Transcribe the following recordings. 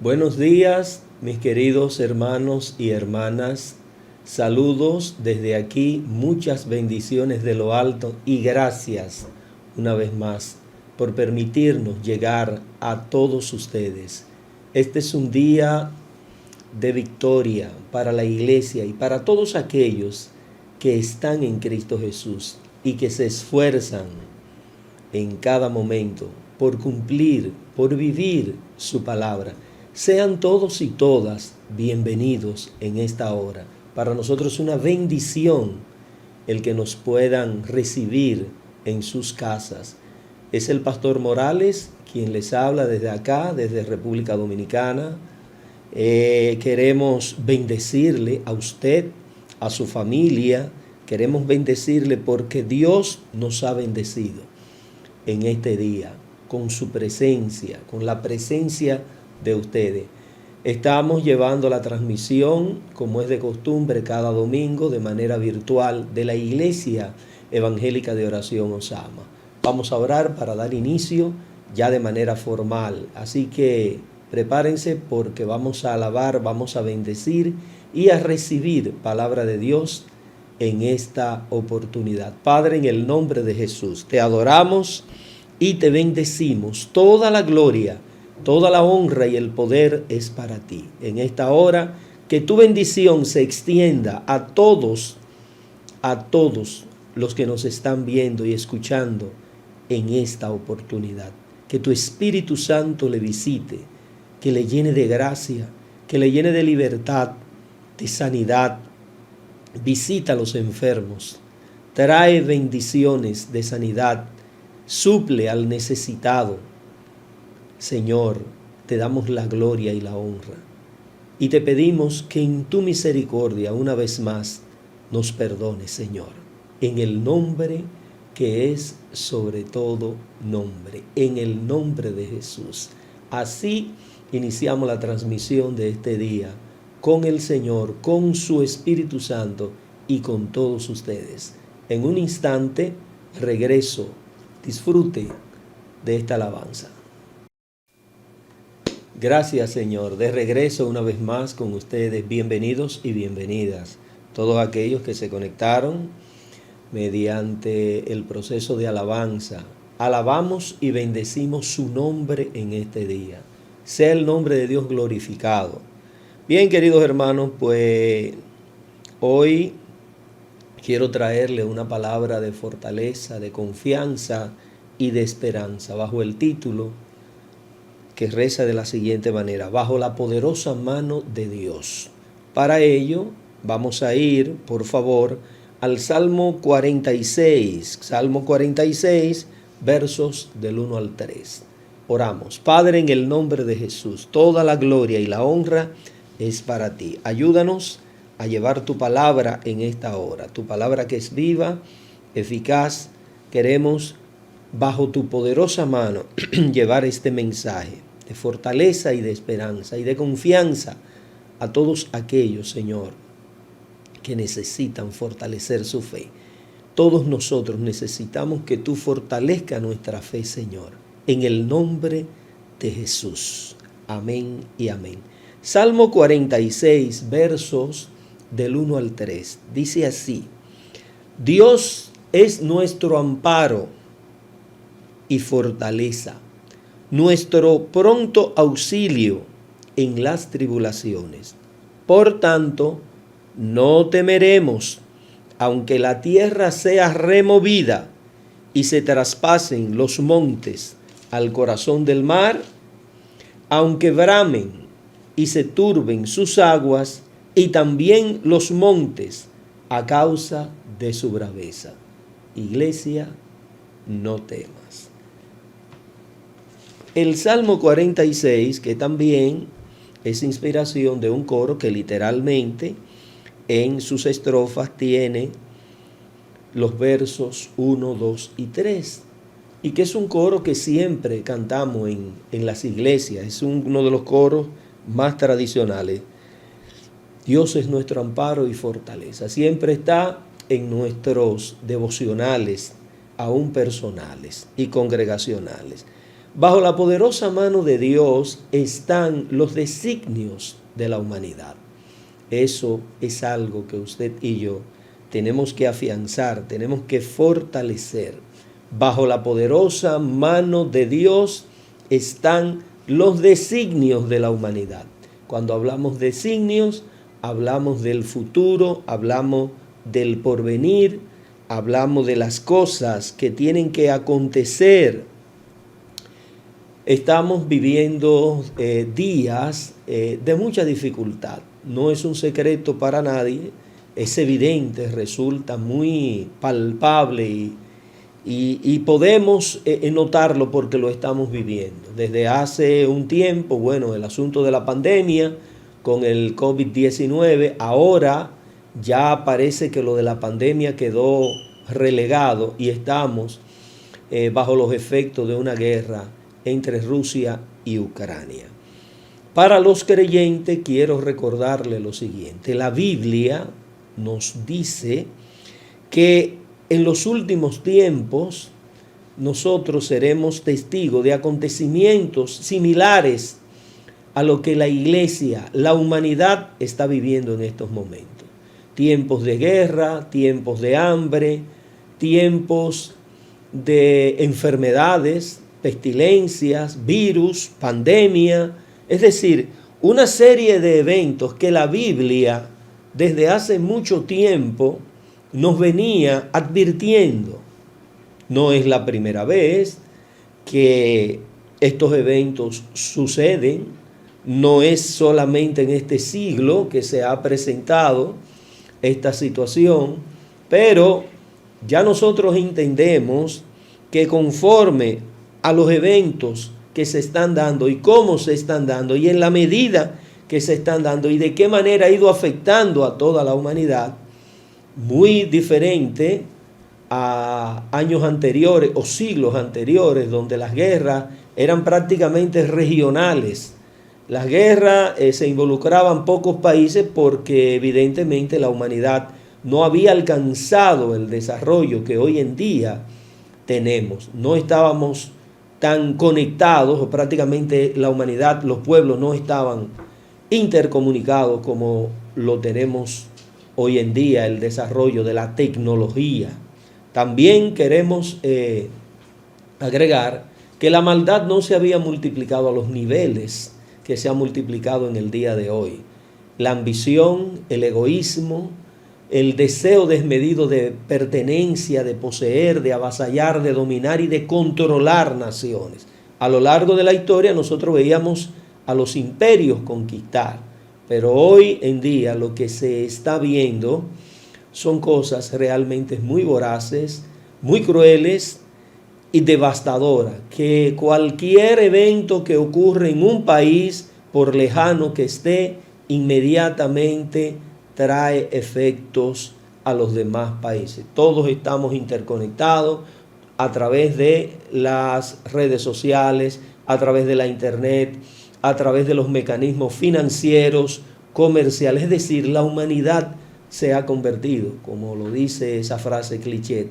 Buenos días, mis queridos hermanos y hermanas. Saludos desde aquí, muchas bendiciones de lo alto y gracias una vez más por permitirnos llegar a todos ustedes. Este es un día de victoria para la iglesia y para todos aquellos que están en Cristo Jesús y que se esfuerzan en cada momento por cumplir, por vivir su palabra. Sean todos y todas bienvenidos en esta hora. Para nosotros es una bendición el que nos puedan recibir en sus casas. Es el pastor Morales quien les habla desde acá, desde República Dominicana. Queremos bendecirle a usted, a su familia. Queremos bendecirle porque Dios nos ha bendecido en este día con su presencia, con la presencia de ustedes. Estamos llevando la transmisión, como es de costumbre, cada domingo de manera virtual de la Iglesia Evangélica de Oración Osama. Vamos a orar para dar inicio ya de manera formal. Así que prepárense porque vamos a alabar, vamos a bendecir y a recibir palabra de Dios en esta oportunidad. Padre, en el nombre de Jesús, te adoramos y te bendecimos. Toda la gloria, toda la honra y el poder es para ti. En esta hora, que tu bendición se extienda a todos los que nos están viendo y escuchando en esta oportunidad. Que tu Espíritu Santo le visite, que le llene de gracia, que le llene de libertad, de sanidad. Visita a los enfermos, trae bendiciones de sanidad, suple al necesitado. Señor, te damos la gloria y la honra y te pedimos que en tu misericordia una vez más nos perdones, Señor, en el nombre que es sobre todo nombre, en el nombre de Jesús. Así iniciamos la transmisión de este día con el Señor, con su Espíritu Santo y con todos ustedes. En un instante regreso. Disfrute de esta alabanza. Gracias, Señor. De regreso una vez más con ustedes. Bienvenidos y bienvenidas. Todos aquellos que se conectaron mediante el proceso de alabanza. Alabamos y bendecimos su nombre en este día. Sea el nombre de Dios glorificado. Bien, queridos hermanos, pues hoy quiero traerle una palabra de fortaleza, de confianza y de esperanza bajo el título que reza de la siguiente manera: bajo la poderosa mano de Dios. Para ello vamos a ir, por favor, al Salmo 46, versos del 1 al 3. Oramos. Padre, en el nombre de Jesús, toda la gloria y la honra es para ti. Ayúdanos a llevar tu palabra en esta hora, tu palabra que es viva, eficaz. Queremos, bajo tu poderosa mano, llevar este mensaje de fortaleza y de esperanza y de confianza a todos aquellos, Señor, que necesitan fortalecer su fe. Todos nosotros necesitamos que tú fortalezcas nuestra fe, Señor, en el nombre de Jesús. Amén y amén. Salmo 46, versos del 1 al 3. Dice así: Dios es nuestro amparo y fortaleza, nuestro pronto auxilio en las tribulaciones. Por tanto, no temeremos, aunque la tierra sea removida y se traspasen los montes al corazón del mar, aunque bramen y se turben sus aguas, y también los montes a causa de su braveza. Iglesia, no temas. El Salmo 46, que también es inspiración de un coro que literalmente en sus estrofas tiene los versos 1, 2 y 3. Y que es un coro que siempre cantamos en las iglesias. Es uno de los coros más tradicionales. Dios es nuestro amparo y fortaleza. Siempre está en nuestros devocionales, aún personales y congregacionales. Bajo la poderosa mano de Dios están los designios de la humanidad. Eso es algo que usted y yo tenemos que afianzar, tenemos que fortalecer. Bajo la poderosa mano de Dios están los designios de la humanidad. Cuando hablamos de designios, hablamos del futuro, hablamos del porvenir, hablamos de las cosas que tienen que acontecer. Estamos viviendo días de mucha dificultad. No es un secreto para nadie, es evidente, resulta muy palpable y podemos notarlo porque lo estamos viviendo. Desde hace un tiempo, bueno, el asunto de la pandemia con el COVID-19, ahora ya parece que lo de la pandemia quedó relegado y estamos bajo los efectos de una guerra entre Rusia y Ucrania. Para los creyentes quiero recordarle lo siguiente. La Biblia nos dice que en los últimos tiempos nosotros seremos testigos de acontecimientos similares a lo que la iglesia, la humanidad está viviendo en estos momentos. Tiempos de guerra, tiempos de hambre, tiempos de enfermedades, pestilencias, virus, pandemia, es decir, una serie de eventos que la Biblia desde hace mucho tiempo nos venía advirtiendo. No es la primera vez que estos eventos suceden, no es solamente en este siglo que se ha presentado esta situación, pero ya nosotros entendemos que conforme a los eventos que se están dando y cómo se están dando y en la medida que se están dando y de qué manera ha ido afectando a toda la humanidad, muy diferente a años anteriores o siglos anteriores donde las guerras eran prácticamente regionales. Las guerras se involucraban pocos países porque evidentemente la humanidad no había alcanzado el desarrollo que hoy en día tenemos. No estábamos tan conectados, o prácticamente la humanidad, los pueblos no estaban intercomunicados como lo tenemos hoy en día, el desarrollo de la tecnología. También queremos agregar que la maldad no se había multiplicado a los niveles que se ha multiplicado en el día de hoy. La ambición, el egoísmo, el deseo desmedido de pertenencia, de poseer, de avasallar, de dominar y de controlar naciones. A lo largo de la historia nosotros veíamos a los imperios conquistar, pero hoy en día lo que se está viendo son cosas realmente muy voraces, muy crueles y devastadoras, que cualquier evento que ocurre en un país, por lejano que esté, inmediatamente trae efectos a los demás países. Todos estamos interconectados a través de las redes sociales, a través de la internet, a través de los mecanismos financieros, comerciales. Es decir, la humanidad se ha convertido, como lo dice esa frase cliché,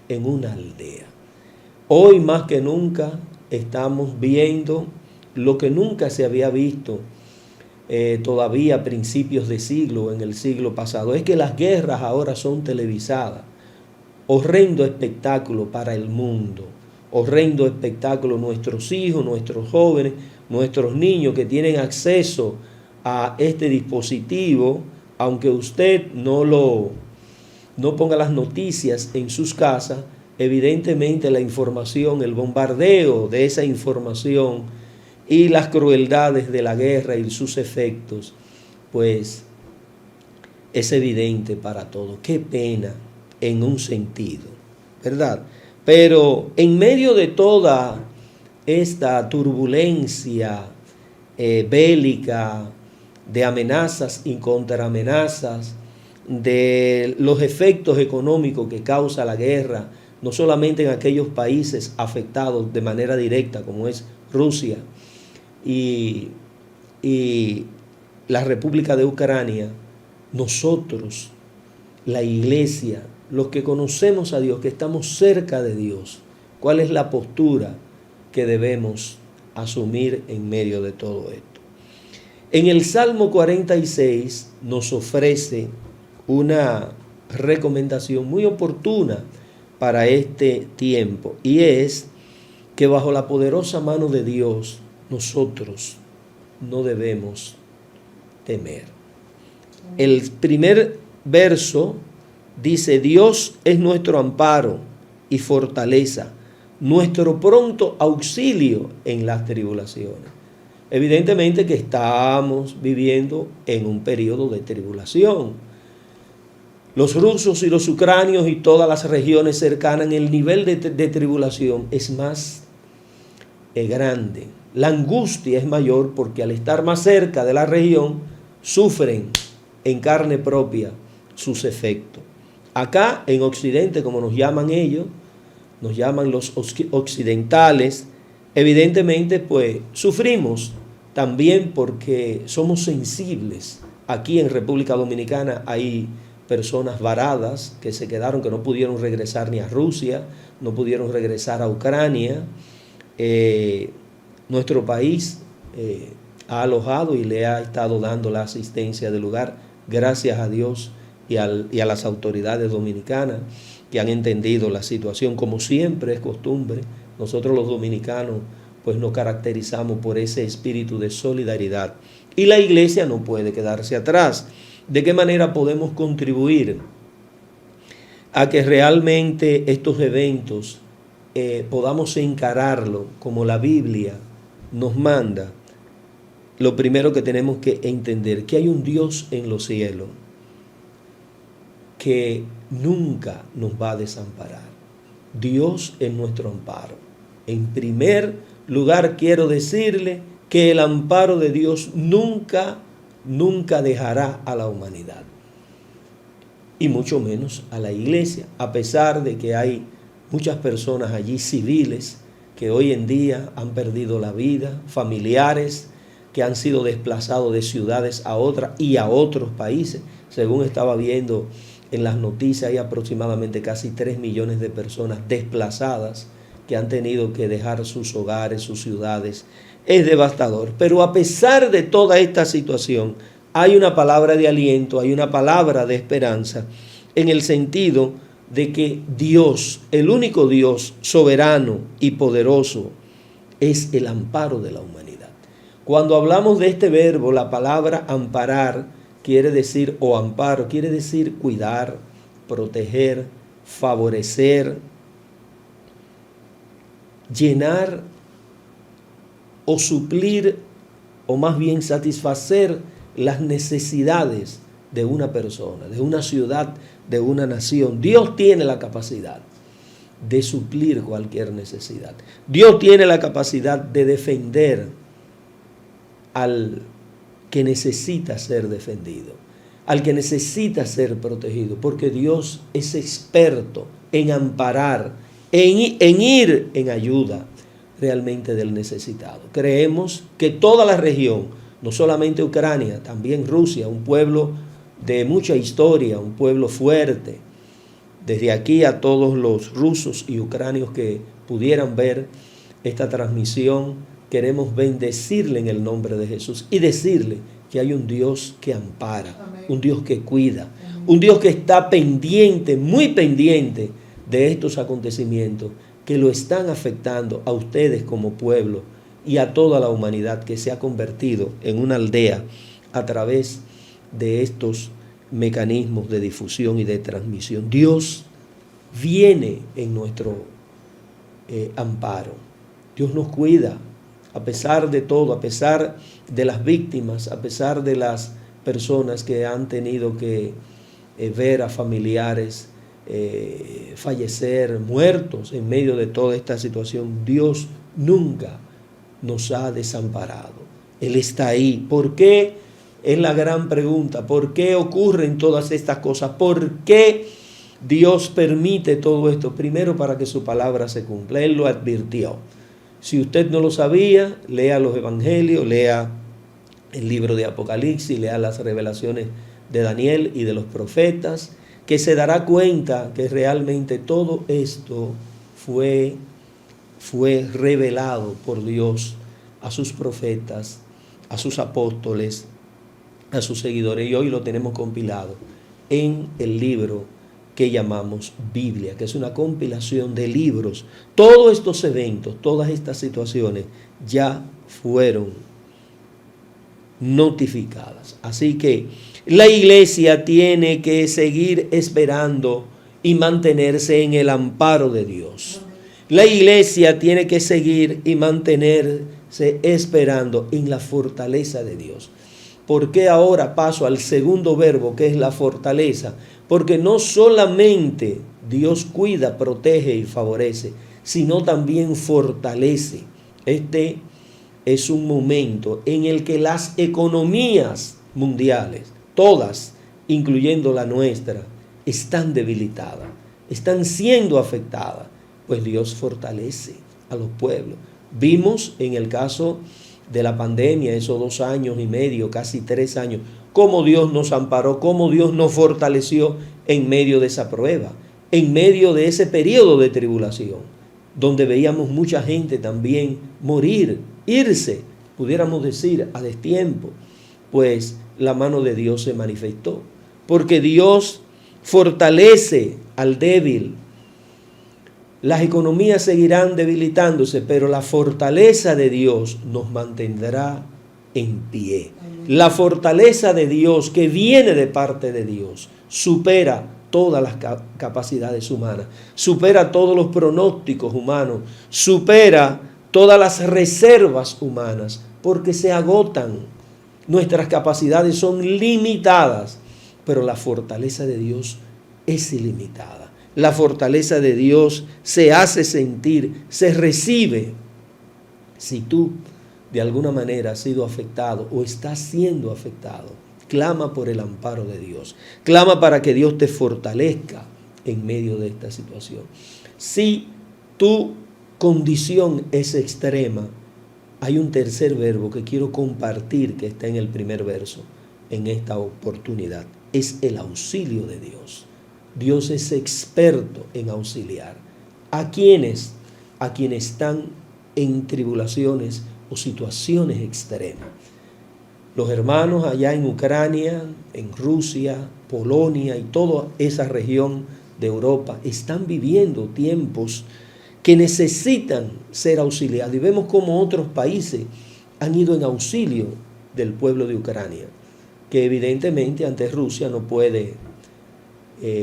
en una aldea. Hoy más que nunca estamos viendo lo que nunca se había visto todavía a principios de siglo, en el siglo pasado. Es que las guerras ahora son televisadas. Horrendo espectáculo para el mundo. Horrendo espectáculo nuestros hijos, nuestros jóvenes, nuestros niños que tienen acceso a este dispositivo, aunque usted no ponga las noticias en sus casas, evidentemente la información, el bombardeo de esa información y las crueldades de la guerra y sus efectos, pues es evidente para todos. Qué pena en un sentido, ¿verdad? Pero en medio de toda esta turbulencia bélica, de amenazas y contraamenazas, de los efectos económicos que causa la guerra, no solamente en aquellos países afectados de manera directa como es Rusia y la República de Ucrania, nosotros, la iglesia, los que conocemos a Dios, que estamos cerca de Dios, ¿cuál es la postura que debemos asumir en medio de todo esto. En el Salmo 46 nos ofrece una recomendación muy oportuna para este tiempo, y es que bajo la poderosa mano de Dios nosotros no debemos temer. El primer verso dice: Dios es nuestro amparo y fortaleza, nuestro pronto auxilio en las tribulaciones. Evidentemente que estamos viviendo en un periodo de tribulación. Los rusos y los ucranios y todas las regiones cercanas, el nivel de tribulación es más grande. La angustia es mayor porque al estar más cerca de la región, sufren en carne propia sus efectos. Acá en Occidente, como nos llaman ellos, nos llaman los occidentales, evidentemente pues sufrimos también porque somos sensibles. Aquí en República Dominicana hay personas varadas que se quedaron, que no pudieron regresar ni a Rusia, no pudieron regresar a Ucrania. Nuestro país ha alojado y le ha estado dando la asistencia del lugar, gracias a Dios y a las autoridades dominicanas que han entendido la situación. Como siempre es costumbre, nosotros los dominicanos pues nos caracterizamos por ese espíritu de solidaridad, y la iglesia no puede quedarse atrás. ¿De qué manera podemos contribuir a que realmente estos eventos podamos encararlo como la Biblia nos manda? Lo primero que tenemos que entender, que hay un Dios en los cielos que nunca nos va a desamparar. Dios es nuestro amparo. En primer lugar, quiero decirle que el amparo de Dios nunca dejará a la humanidad, y mucho menos a la iglesia, a pesar de que hay muchas personas allí civiles que hoy en día han perdido la vida, familiares que han sido desplazados de ciudades a otras y a otros países. Según estaba viendo en las noticias, hay aproximadamente casi 3 millones de personas desplazadas que han tenido que dejar sus hogares, sus ciudades. Es devastador, pero a pesar de toda esta situación, hay una palabra de aliento, hay una palabra de esperanza, en el sentido de que Dios, el único Dios soberano y poderoso, es el amparo de la humanidad. Cuando hablamos de este verbo, la palabra amparar quiere decir, o amparo, quiere decir cuidar, proteger, favorecer, llenar o suplir, o más bien satisfacer las necesidades de una persona, de una ciudad, de una nación. Dios tiene la capacidad de suplir cualquier necesidad. Dios tiene la capacidad de defender al que necesita ser defendido, al que necesita ser protegido, porque Dios es experto en amparar, en ir en ayuda realmente del necesitado. Creemos que toda la región, no solamente Ucrania, también Rusia, un pueblo de mucha historia, un pueblo fuerte. Desde aquí a todos los rusos y ucranios que pudieran ver esta transmisión, queremos bendecirle en el nombre de Jesús y decirle que hay un Dios que ampara, un Dios que cuida, un Dios que está pendiente, muy pendiente de estos acontecimientos que lo están afectando a ustedes como pueblo y a toda la humanidad que se ha convertido en una aldea a través de estos mecanismos de difusión y de transmisión. Dios viene en nuestro amparo. Dios nos cuida a pesar de todo, a pesar de las víctimas, a pesar de las personas que han tenido que ver a familiares fallecer, muertos en medio de toda esta situación. Dios nunca nos ha desamparado. Él está ahí. ¿Por qué? Es la gran pregunta. ¿Por qué ocurren todas estas cosas? ¿Por qué Dios permite todo esto? Primero, para que su palabra se cumpla. Él lo advirtió. Si usted no lo sabía, lea los evangelios, lea el libro de Apocalipsis, lea las revelaciones de Daniel y de los profetas, que se dará cuenta que realmente todo esto fue fue revelado por Dios a sus profetas, a sus apóstoles, a sus seguidores, y hoy lo tenemos compilado en el libro que llamamos Biblia, que es una compilación de libros. Todos estos eventos, todas estas situaciones ya fueron notificadas. Así que la iglesia tiene que seguir esperando y mantenerse en el amparo de Dios. La iglesia tiene que seguir y mantenerse esperando en la fortaleza de Dios. ¿Por qué ahora paso al segundo verbo, que es la fortaleza? Porque no solamente Dios cuida, protege y favorece, sino también fortalece. Este es un momento en el que las economías mundiales, todas, incluyendo la nuestra, están debilitadas, están siendo afectadas, pues Dios fortalece a los pueblos. Vimos en el caso de la pandemia, esos 2 años y medio, casi 3 años, cómo Dios nos amparó, cómo Dios nos fortaleció en medio de esa prueba, en medio de ese periodo de tribulación, donde veíamos mucha gente también morir, irse, pudiéramos decir, a destiempo, pues la mano de Dios se manifestó, porque Dios fortalece al débil. Las economías seguirán debilitándose, pero la fortaleza de Dios nos mantendrá en pie. La fortaleza de Dios, que viene de parte de Dios, supera todas las capacidades humanas, supera todos los pronósticos humanos, supera todas las reservas humanas, porque se agotan. Nuestras capacidades son limitadas, pero la fortaleza de Dios es ilimitada. La fortaleza de Dios se hace sentir, se recibe. Si tú de alguna manera has sido afectado o estás siendo afectado, clama por el amparo de Dios. Clama para que Dios te fortalezca en medio de esta situación. Si tu condición es extrema, hay un tercer verbo que quiero compartir que está en el primer verso en esta oportunidad. Es el auxilio de Dios. Dios es experto en auxiliar. ¿A quiénes? A quienes están en tribulaciones o situaciones extremas. Los hermanos allá en Ucrania, en Rusia, Polonia y toda esa región de Europa están viviendo tiempos que necesitan ser auxiliados. Y vemos cómo otros países han ido en auxilio del pueblo de Ucrania, que evidentemente ante Rusia no puede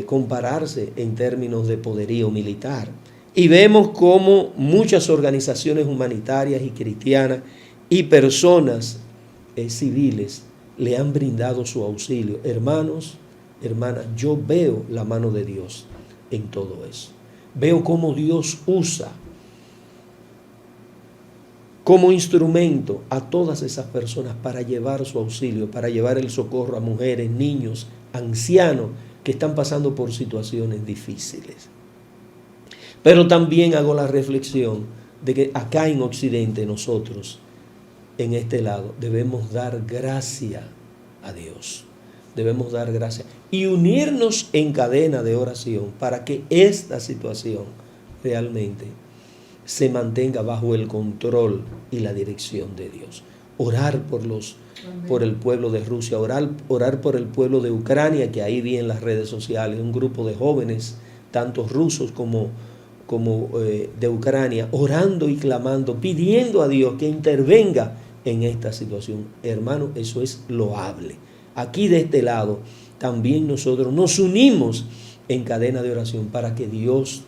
compararse en términos de poderío militar. Y vemos cómo muchas organizaciones humanitarias y cristianas y personas civiles le han brindado su auxilio. Hermanos, hermanas, yo veo la mano de Dios en todo eso. Veo cómo Dios usa como instrumento a todas esas personas para llevar su auxilio, para llevar el socorro a mujeres, niños, ancianos que están pasando por situaciones difíciles. Pero también hago la reflexión de que acá en Occidente nosotros, en este lado, debemos dar gracia a Dios. Debemos dar gracia y unirnos en cadena de oración para que esta situación realmente se mantenga bajo el control y la dirección de Dios. Orar por el pueblo de Rusia, orar por el pueblo de Ucrania, que ahí vi en las redes sociales un grupo de jóvenes, tanto rusos como de Ucrania, orando y clamando, pidiendo a Dios que intervenga en esta situación. Hermano, eso es loable. Aquí de este lado también nosotros nos unimos en cadena de oración para que Dios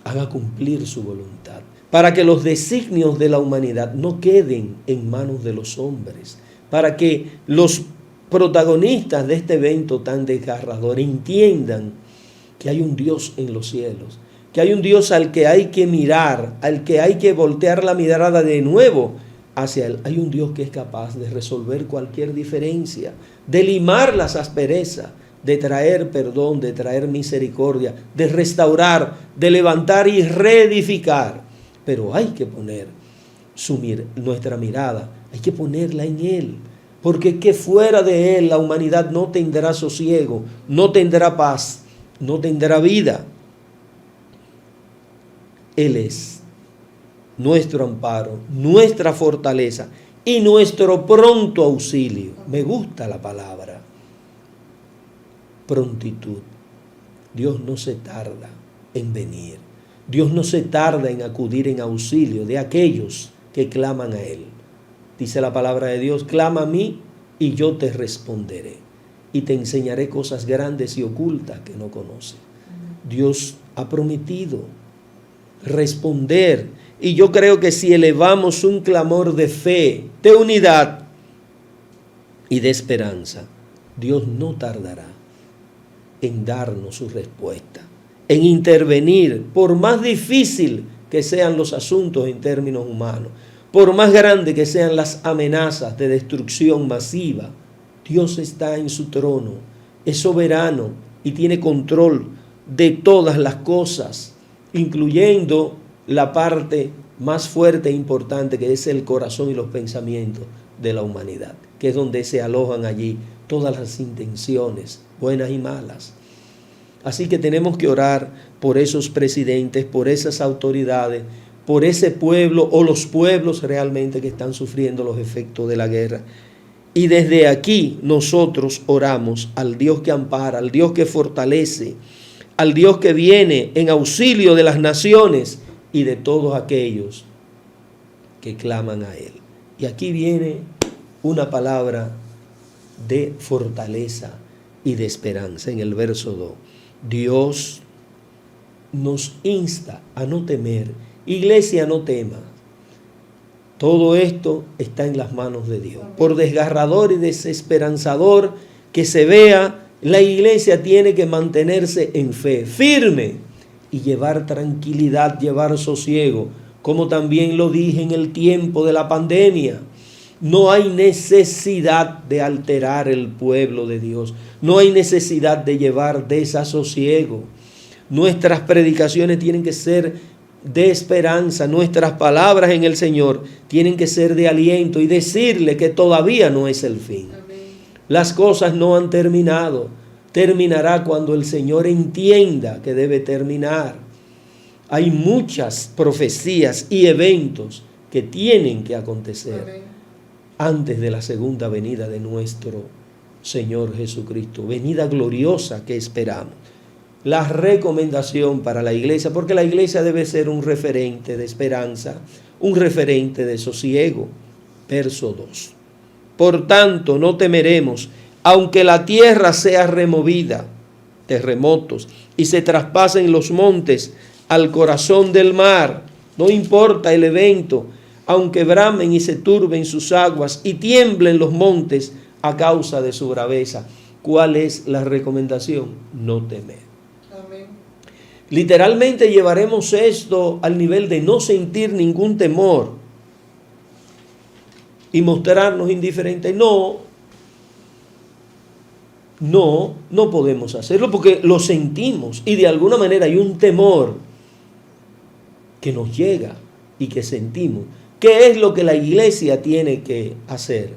haga cumplir su voluntad, para que los designios de la humanidad no queden en manos de los hombres, para que los protagonistas de este evento tan desgarrador entiendan que hay un Dios en los cielos, que hay un Dios al que hay que mirar, al que hay que voltear la mirada de nuevo hacia Él. Hay un Dios que es capaz de resolver cualquier diferencia, de limar las asperezas, de traer perdón, de traer misericordia, de restaurar, de levantar y reedificar. Pero hay que poner nuestra mirada, hay que ponerla en Él, porque que fuera de Él la humanidad no tendrá sosiego, no tendrá paz, no tendrá vida. Él es nuestro amparo, nuestra fortaleza y nuestro pronto auxilio. Me gusta la palabra prontitud. Dios no se tarda en venir. Dios no se tarda en acudir en auxilio de aquellos que claman a Él. Dice la palabra de Dios: clama a mí y yo te responderé y te enseñaré cosas grandes y ocultas que no conoces. Dios ha prometido responder, y yo creo que si elevamos un clamor de fe, de unidad y de esperanza, Dios no tardará en darnos su respuesta, en intervenir, por más difícil que sean los asuntos en términos humanos, por más grande que sean las amenazas de destrucción masiva. Dios está en su trono, es soberano y tiene control de todas las cosas, incluyendo la parte más fuerte e importante, que es el corazón y los pensamientos de la humanidad, que es donde se alojan allí todas las intenciones, buenas y malas. Así que tenemos que orar por esos presidentes, por esas autoridades, por ese pueblo o los pueblos realmente que están sufriendo los efectos de la guerra. Y desde aquí nosotros oramos al Dios que ampara, al Dios que fortalece, al Dios que viene en auxilio de las naciones y de todos aquellos que claman a Él. Y aquí viene una palabra de fortaleza y de esperanza en el verso 2. Dios nos insta a no temer. Iglesia, no tema. Todo esto está en las manos de Dios. Por desgarrador y desesperanzador que se vea, la iglesia tiene que mantenerse en fe, firme, y llevar tranquilidad, llevar sosiego, como también lo dije en el tiempo de la pandemia. No hay necesidad de alterar el pueblo de Dios. No hay necesidad de llevar desasosiego. Nuestras predicaciones tienen que ser de esperanza. Nuestras palabras en el Señor tienen que ser de aliento y decirle que todavía no es el fin. Amén. Las cosas no han terminado. Terminará cuando el Señor entienda que debe terminar. Hay muchas profecías y eventos que tienen que acontecer. Amén. Antes de la segunda venida de nuestro Señor Jesucristo, venida gloriosa que esperamos. La recomendación para la iglesia, porque la iglesia debe ser un referente de esperanza, un referente de sosiego. Verso 2. Por tanto, no temeremos, aunque la tierra sea removida, terremotos, y se traspasen los montes al corazón del mar. No importa el evento, aunque bramen y se turben sus aguas y tiemblen los montes a causa de su braveza. ¿Cuál es la recomendación? No temer. Amén. Literalmente llevaremos esto al nivel de no sentir ningún temor y mostrarnos indiferentes. No podemos hacerlo porque lo sentimos y de alguna manera hay un temor que nos llega y que sentimos. ¿Qué es lo que la iglesia tiene que hacer?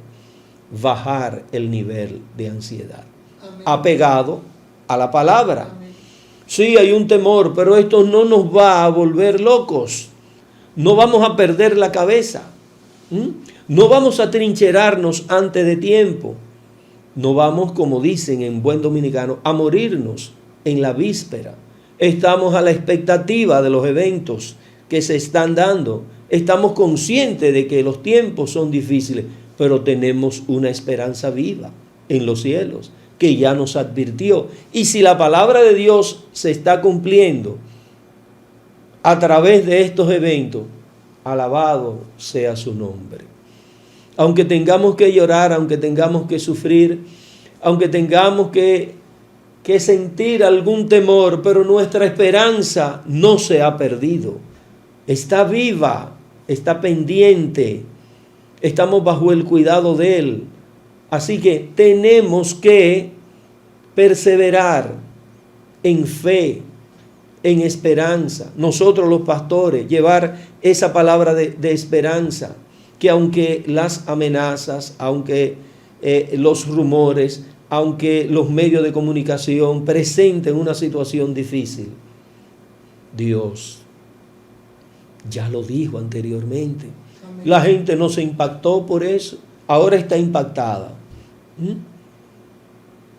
Bajar el nivel de ansiedad. Amén. Apegado a la palabra. Amén. Sí, hay un temor, pero esto no nos va a volver locos. No vamos a perder la cabeza. No vamos a trincherarnos antes de tiempo. No vamos, como dicen en buen dominicano, a morirnos en la víspera. Estamos a la expectativa de los eventos que se están dando. Estamos conscientes de que los tiempos son difíciles, pero tenemos una esperanza viva en los cielos que ya nos advirtió. Y si la palabra de Dios se está cumpliendo a través de estos eventos, alabado sea su nombre. Aunque tengamos que llorar, aunque tengamos que sufrir, aunque tengamos que sentir algún temor, pero nuestra esperanza no se ha perdido. Está viva, está pendiente, estamos bajo el cuidado de Él. Así que tenemos que perseverar en fe, en esperanza. Nosotros los pastores, llevar esa palabra de esperanza, que aunque las amenazas, aunque los rumores, aunque los medios de comunicación presenten una situación difícil, Dios Ya lo dijo anteriormente. Amén. La gente no se impactó por eso, ahora está impactada.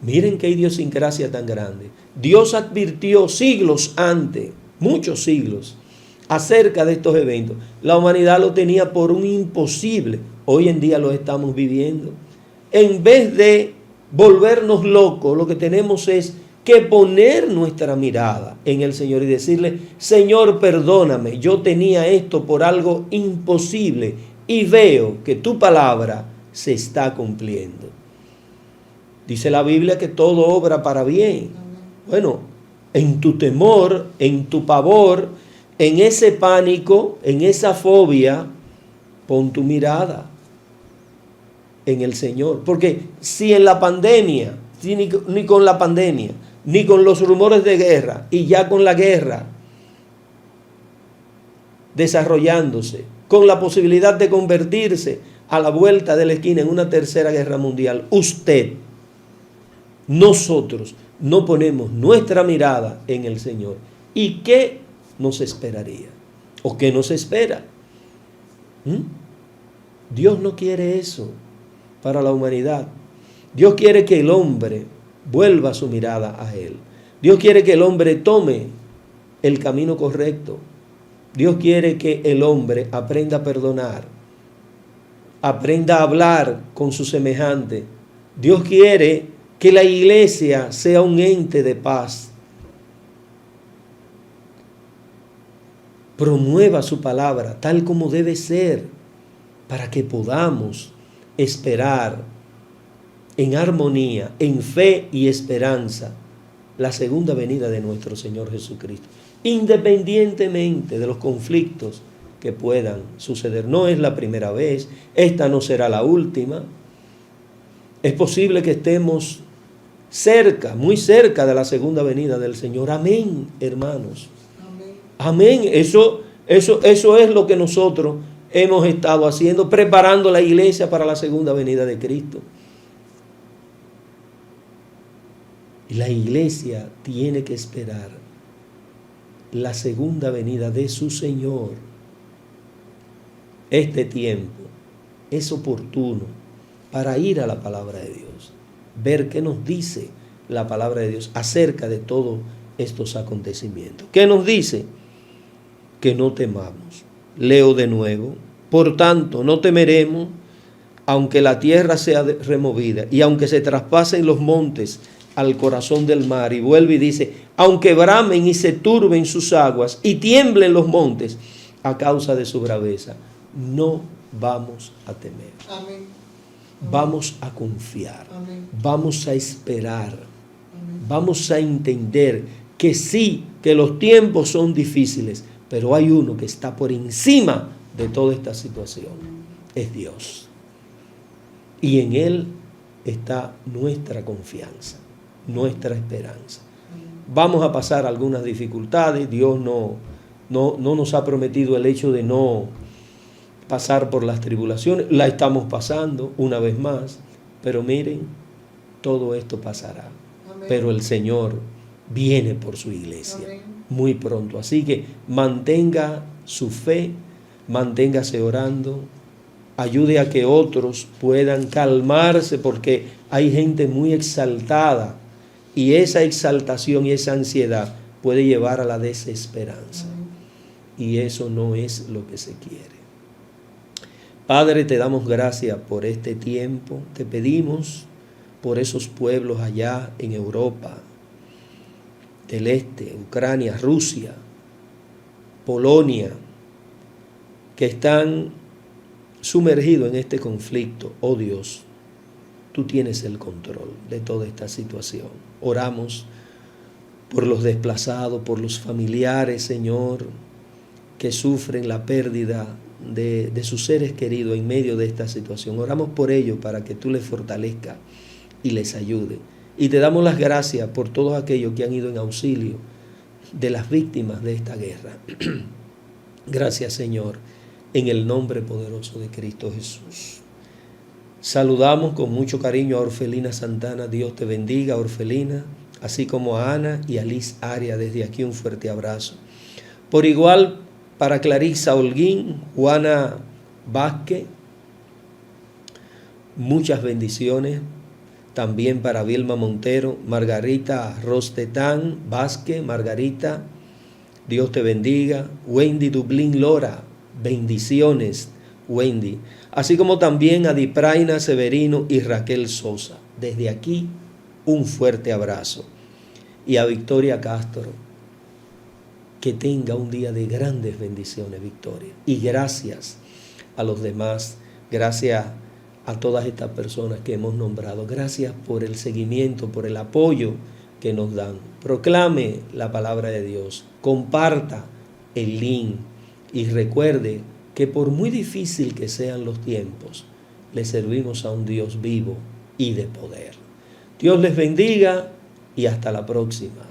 Miren qué idiosincrasia tan grande. Dios advirtió siglos antes, muchos siglos, acerca de estos eventos. La humanidad lo tenía por un imposible. Hoy en día lo estamos viviendo. En vez de volvernos locos, lo que tenemos es que poner nuestra mirada en el Señor y decirle: Señor, perdóname, yo tenía esto por algo imposible y veo que tu palabra se está cumpliendo. Dice la Biblia que todo obra para bien. Bueno, en tu temor, en tu pavor, en ese pánico, en esa fobia, pon tu mirada en el Señor. Porque si en la pandemia, ni con la pandemia, ni con los rumores de guerra, y ya con la guerra desarrollándose, con la posibilidad de convertirse a la vuelta de la esquina en una tercera guerra mundial, nosotros no ponemos nuestra mirada en el Señor, ¿y qué nos esperaría? ¿O qué nos espera? Dios no quiere eso para la humanidad. Dios quiere que el hombre vuelva su mirada a Él. Dios quiere que el hombre tome el camino correcto. Dios quiere que el hombre aprenda a perdonar, aprenda a hablar con su semejante. Dios quiere que la iglesia sea un ente de paz. Promueva su palabra tal como debe ser, para que podamos esperar en armonía, en fe y esperanza, la segunda venida de nuestro Señor Jesucristo, independientemente de los conflictos que puedan suceder. No es la primera vez, esta no será la última. Es posible que estemos cerca, muy cerca de la segunda venida del Señor. Amén, hermanos. Amén. Eso es lo que nosotros hemos estado haciendo, preparando la iglesia para la segunda venida de Cristo. Y la iglesia tiene que esperar la segunda venida de su Señor. Este tiempo es oportuno para ir a la palabra de Dios, ver qué nos dice la palabra de Dios acerca de todos estos acontecimientos. ¿Qué nos dice? Que no temamos. Leo de nuevo: por tanto, no temeremos, aunque la tierra sea removida y aunque se traspasen los montes al corazón del mar. Y vuelve y dice: aunque bramen y se turben sus aguas y tiemblen los montes a causa de su braveza, no vamos a temer. Amén. Vamos a confiar. Amén. Vamos a esperar. Amén. Vamos a entender que sí, que los tiempos son difíciles, pero hay uno que está por encima de toda esta situación. Es Dios. Y en Él está nuestra confianza, nuestra esperanza. Vamos a pasar algunas dificultades. Dios no nos ha prometido el hecho de no pasar por las tribulaciones. La estamos pasando una vez más. Pero miren, todo esto pasará. Amén. Pero el Señor viene por su iglesia. Amén. Muy pronto. Así que mantenga su fe, manténgase orando, ayude a que otros puedan calmarse, porque hay gente muy exaltada y esa exaltación y esa ansiedad puede llevar a la desesperanza. Y eso no es lo que se quiere. Padre, te damos gracias por este tiempo. Te pedimos por esos pueblos allá en Europa del Este, Ucrania, Rusia, Polonia, que están sumergidos en este conflicto. Oh Dios, tú tienes el control de toda esta situación. Oramos por los desplazados, por los familiares, Señor, que sufren la pérdida de sus seres queridos en medio de esta situación. Oramos por ellos para que tú les fortalezcas y les ayude. Y te damos las gracias por todos aquellos que han ido en auxilio de las víctimas de esta guerra. Gracias, Señor, en el nombre poderoso de Cristo Jesús. Saludamos con mucho cariño a Orfelina Santana. Dios te bendiga, Orfelina, así como a Ana y a Liz Aria. Desde aquí un fuerte abrazo. Por igual, para Clarisa Holguín, Juana Vázquez, muchas bendiciones. También para Vilma Montero, Margarita Rostetán Vázquez, Margarita, Dios te bendiga. Wendy Dublín Lora, bendiciones, Wendy. Así como también a Dipraina Severino y Raquel Sosa. Desde aquí, un fuerte abrazo. Y a Victoria Castro, que tenga un día de grandes bendiciones, Victoria. Y gracias a los demás, gracias a todas estas personas que hemos nombrado. Gracias por el seguimiento, por el apoyo que nos dan. Proclame la palabra de Dios, comparta el link y recuerde que por muy difícil que sean los tiempos, le servimos a un Dios vivo y de poder. Dios les bendiga y hasta la próxima.